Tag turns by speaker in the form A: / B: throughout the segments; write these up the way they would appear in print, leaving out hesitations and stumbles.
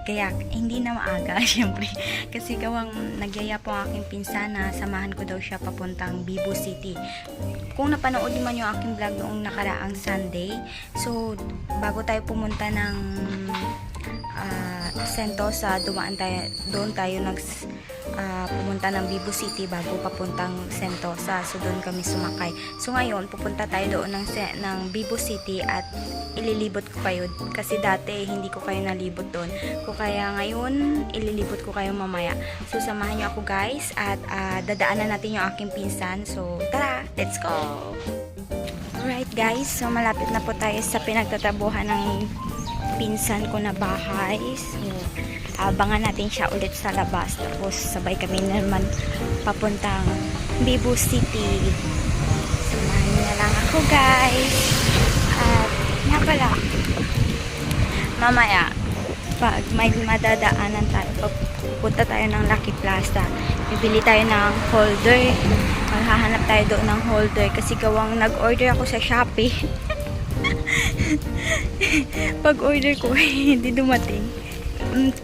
A: Kaya hindi na maaga syempre kasi gawang nagyaya po ang aking pinsan na samahan ko daw siya papuntang Vibo City. Kung napanood naman yung aking vlog noong nakaraang Sunday, so bago tayo pumunta ng Sentosa, doon tayo pumunta ng Vibo City bago papuntang Sentosa. So doon kami sumakay. So ngayon pupunta tayo doon ng Vibo City at ililibot ko kayo kasi dati hindi ko kayo nalibot doon. Kaya ngayon ililibot ko kayo mamaya. So samahan niyo ako guys at dadaanan natin yung aking pinsan. So tara, let's go! Alright guys, so malapit na po tayo sa pinagtatabuhan ng pinsan ko na bahay. So abangan natin siya ulit sa labas. Tapos sabay kami naman papuntang Vibo City. Samahan niyo na lang ako guys. At nga pala, mamaya pag may madadaanan tayo, pagpunta tayo ng Lucky Plaza, bibili tayo ng holder. Maghahanap tayo doon ng holder kasi gawang nag-order ako sa Shopee. Pag order ko hindi dumating,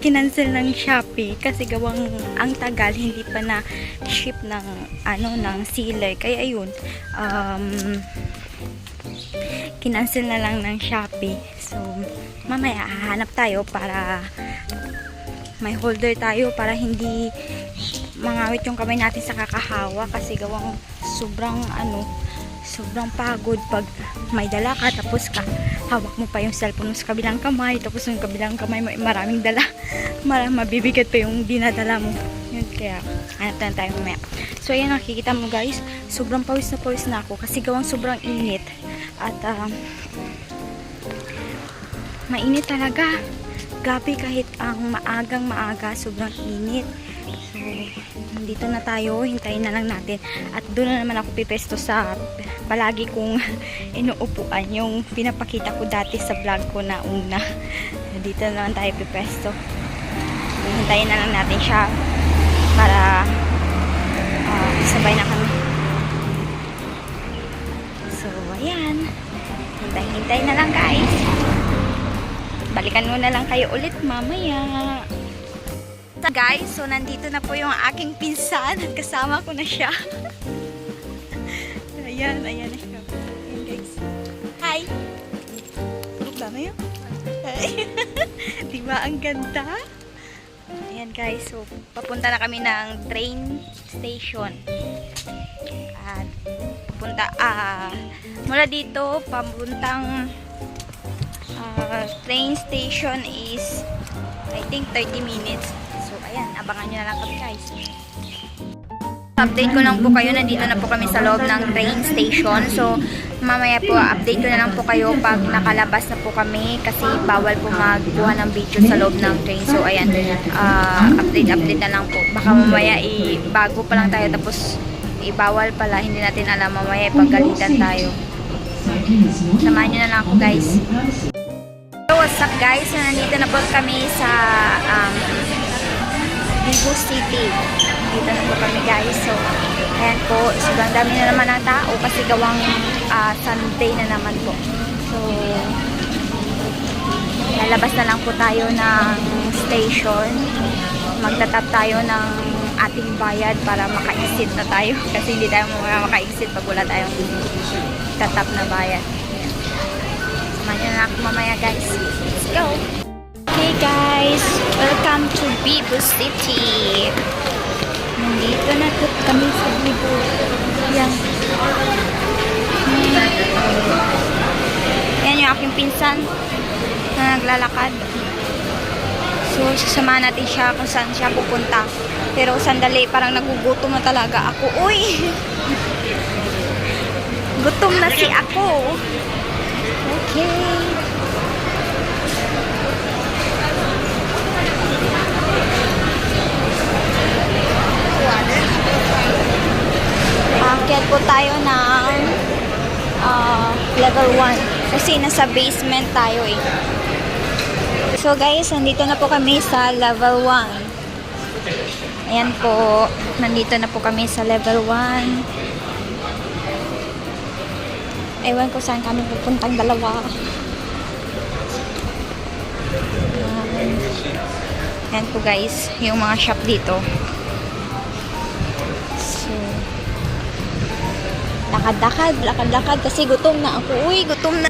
A: kinancel ng Shopee kasi gawang ang tagal, hindi pa na ship ng ng sealer, kaya yun kinancel na lang ng Shopee. So mamaya hahanap tayo para may holder tayo para hindi mangawit yung kamay natin sa kakahawa kasi gawang sobrang pagod pag may dala ka tapos hawak mo pa yung cellphone mo sa kabilang kamay, tapos yung kabilang kamay mo maraming dala, mabibigat pa yung dinadala mo. Yun, kaya hanap na tayo mamaya. So ayan, nakikita mo guys, sobrang pawis na ako kasi gawang sobrang init at mainit talaga. Gabi kahit ang maaga sobrang init. So dito na tayo, hintayin na lang natin at doon na naman ako pipesto sa palagi kong inuupuan, yung pinapakita ko dati sa vlog ko na una. Dito na lang tayo pipesto. Hintayin na lang natin siya para sabay na kami. So ayan, hintay na lang guys. Balikan muna lang kayo ulit mamaya. Guys, so nandito na po yung aking pinsan at kasama ko na siya. Ayan na siya. Ayan guys. Hi! Tulog ba na yun? Diba ang ganda? Ayan guys, so papunta na kami ng train station. At papunta, mula dito, papuntang train station is I think 30 minutes. So ayan, abangan nyo na lang kami guys. Update ko lang po kayo, nandito na po kami sa loob ng train station. So mamaya po update ko na lang po kayo pag nakalabas na po kami kasi bawal po magkuha ng video sa loob ng train. So ayan, update na lang po. Baka mamaya bago pa lang tayo tapos bawal pala, hindi natin alam, mamaya pagalitan tayo. Samahan nyo na lang ako guys. So what's up guys, so nandito na po kami sa Vibo City. Dito na po kami guys. So ayan po, sobrang dami na naman ng tao kasi gawang Sunday na naman po. So lalabas na lang po tayo ng station. Magtatap tayo ng ating bayad para maka-exit na tayo kasi hindi tayo maka-exit pag wala tayong tatap na bayad. Samahan nyo na ako mamaya guys. Let's go! Hey guys! Welcome to Vibo City! Nandito na po kami sa Vibo. Yan. Yan yung aking pinsan na naglalakad. So, sasamahan natin siya kung saan siya pupunta. Pero sandali, parang nagugutom na talaga ako. Uy! Gutom na si ako. Okay. Akyat po tayo ng level 1 kasi nasa basement tayo eh. So guys, nandito na po kami sa level 1. Ayan po, nandito na po kami sa level 1. Ewan ko saan kami pupuntang dalawa. Yan po guys, yung mga shop dito. So, lakad-lakad kasi gutom na ako. Uy, gutom na.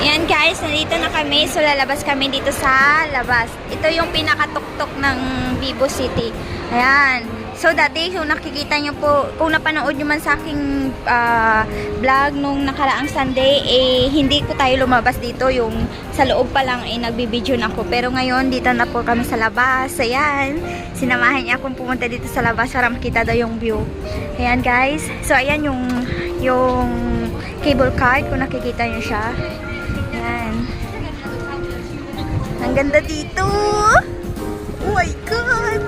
A: Yan guys, nandito na kami. So, lalabas kami dito sa labas. Ito yung pinakatuktok ng Vivo City. Ayan. So, dati, kung nakikita nyo po, kung napanood nyo man sa aking vlog nung nakaraang Sunday, hindi ko tayo lumabas dito. Yung sa loob pa lang, nagbibideo na ako. Pero ngayon, dito na po kami sa labas. Ayan. Sinamahan niya akong pumunta dito sa labas para makita daw yung view. Ayan guys. So, ayan yung cable card, kung nakikita nyo siya. Ayan. Ang ganda dito. Oh my God.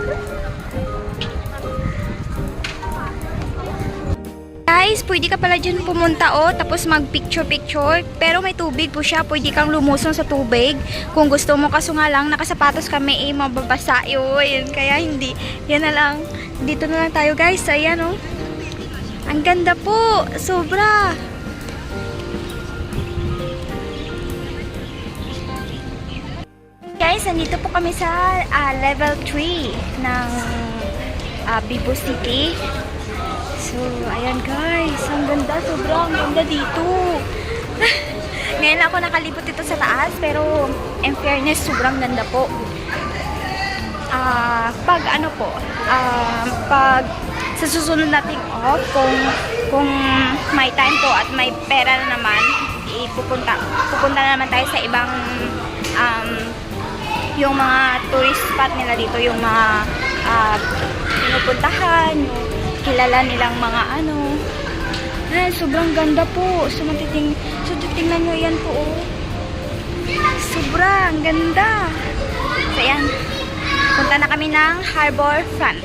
A: Guys, pwede ka pala dyan pumunta tapos mag-picture-picture. Pero may tubig po siya. Pwede kang lumusong sa tubig kung gusto mo. Kaso nga lang, nakasapatos kami mababasa yun. Kaya hindi. Yan na lang. Dito na lang tayo guys. Ayan Ang ganda po. Sobra. Guys, nandito po kami sa level 3 ng Vivo City. So, ayan guys, ang ganda, sobrang ganda dito. Ngayon ako nakalibot dito sa taas, pero in fairness, sobrang ganda po. Pag sa susunod nating off, kung may time po at may pera na naman, pupunta na naman tayo sa ibang yung mga tourist spot nila dito, yung mga pinupuntahan, yung kilala nilang mga sobrang ganda po. So titingnan nyo yan po sobrang ganda. So yan, punta na kami ng Harbor Front.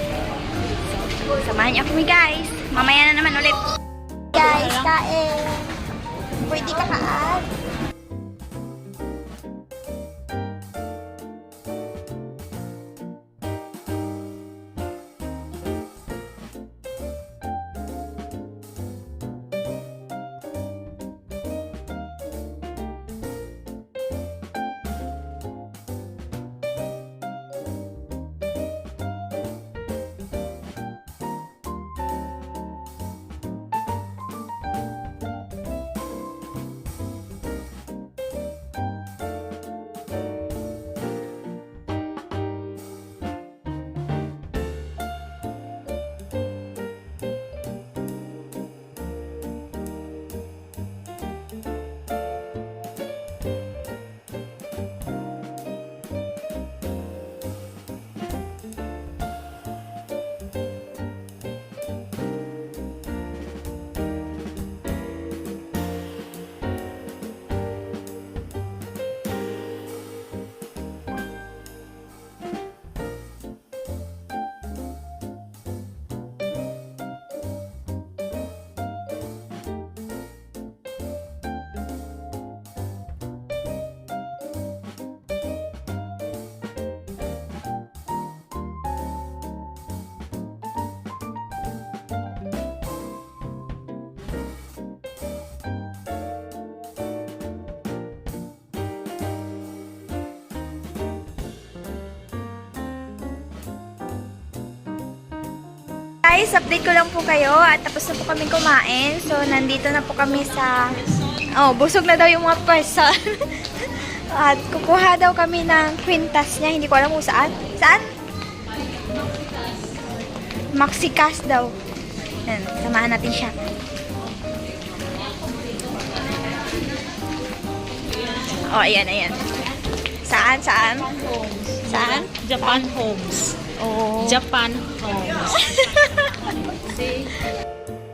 A: So samahan niyo kami guys, mamaya na naman ulit guys. Kain, pwede ka kaan. Guys, update ko lang po kayo at tapos na po kami kumain. So, nandito na po kami sa... busog na daw yung mga person. At kukuha daw kami ng kwintas niya. Hindi ko alam kung saan. Saan? Maxikas daw. Yan, samahan natin siya. Ayan. Saan? Saan?
B: Japan Homes. Japan Homes.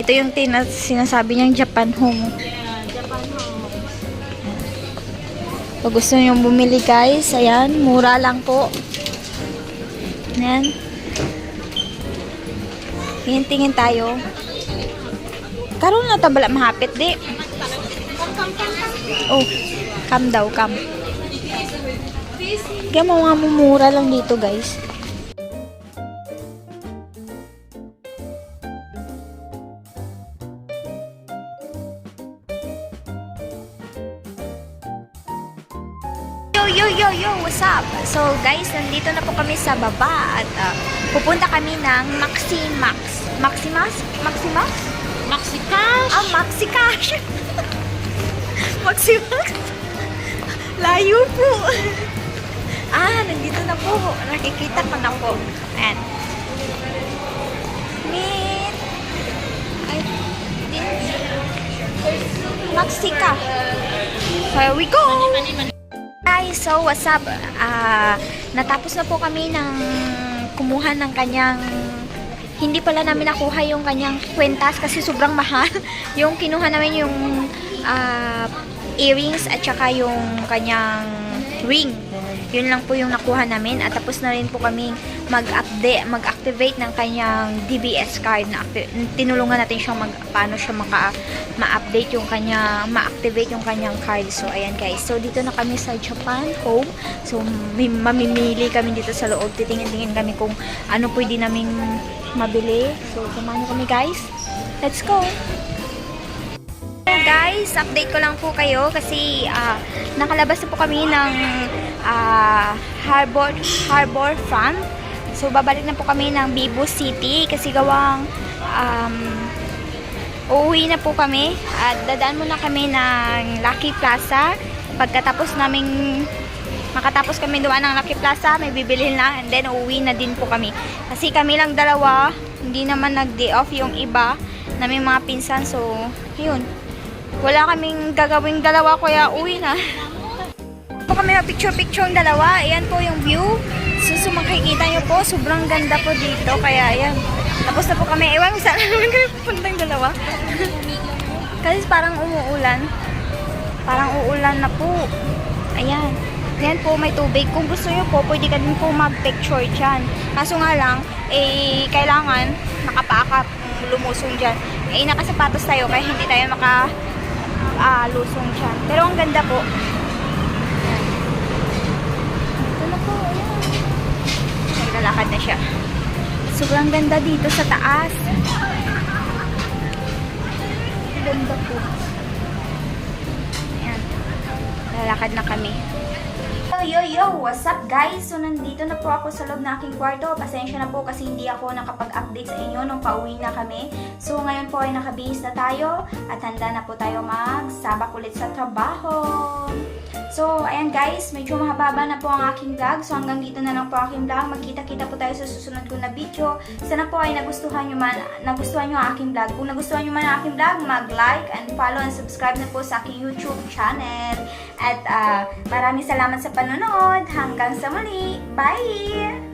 A: Ito yung sinasabi niyang Japan Home.
B: Yeah, Japan Homes.
A: Pag gusto nyo bumili guys, ayan, mura lang po. Ayan. Tingin tayo. Karoon na tabala mahapit di. Come daw. Kaya mga mumura lang dito guys. Yo, what's up? So guys, nandito na po kami sa baba at pupunta kami ng Maximax. Maximax?
B: Maxicash.
A: Maxicash! Maximax? Layo po! Nandito na po. Nakikita ko na po. Ayan. Meet. Maxika. Here we go! Guys, so what's up? Natapos na po kami ng kumuha ng kanyang, hindi pala namin nakuha yung kanyang kwentas kasi sobrang mahal. Yung kinuha namin yung earrings at saka yung kanyang ring. Yun lang po yung nakuha namin at tapos na rin po kami mag-activate ng kanyang DBS card. Tinulungan natin siyang paano siya ma-update yung ma-activate yung kanyang card. So ayan guys, so dito na kami sa Japan Home. So mamimili kami dito sa loob, titingin-tingin kami kung ano pwede naming mabili. So samahan niyo kami guys, let's go! So guys, update ko lang po kayo kasi nakalabas na po kami ng Harbor Front. So babalik na po kami ng Bibu City kasi gawang uuwi na po kami at dadaan muna kami ng Lucky Plaza. Pagkatapos makatapos kami dumaan ng Lucky Plaza, may bibilhin lang and then uuwi na din po kami. Kasi kami lang dalawa, hindi naman nag-day off yung iba naming mga pinsan. So, yun. Wala kaming gagawing dalawa kaya uwi na. Po kami na picture-picture yung dalawa. Ayan po yung view. So makikita nyo po, sobrang ganda po dito. Kaya ayan. Tapos na po kami. Ewan, saan naman kami pupuntang dalawa. Kasi parang umuulan. Parang uulan na po. Ayan. Ayan po, may tubig. Kung gusto nyo po, pwede ka din po mag-picture dyan. Kaso nga lang, kailangan nakapaakap, lumusong dyan. Nakasapatos tayo kaya hindi tayo lusong dyan. Pero ang ganda po. Ito na po, ayan. Naglalakad na siya. Sobrang ganda dito sa taas. Ganda po. Ayan. Lalakad na kami. Yo! What's up guys? So nandito na po ako sa loob ng aking kwarto. Pasensya na po kasi hindi ako nakapag-update sa inyo nung pauwi na kami. So ngayon po ay nakabihis na tayo at handa na po tayo magsabak ulit sa trabaho. So ayan guys, medyo mahaba na po ang aking vlog. So hanggang dito na lang po aking vlog. Magkita-kita po tayo sa susunod ko na video. Sana po ay nagustuhan nyo ang aking vlog. Kung nagustuhan nyo man ang aking vlog, mag-like and follow and subscribe na po sa aking YouTube channel. At maraming salamat sa panonood. Hanggang sa muli. Bye!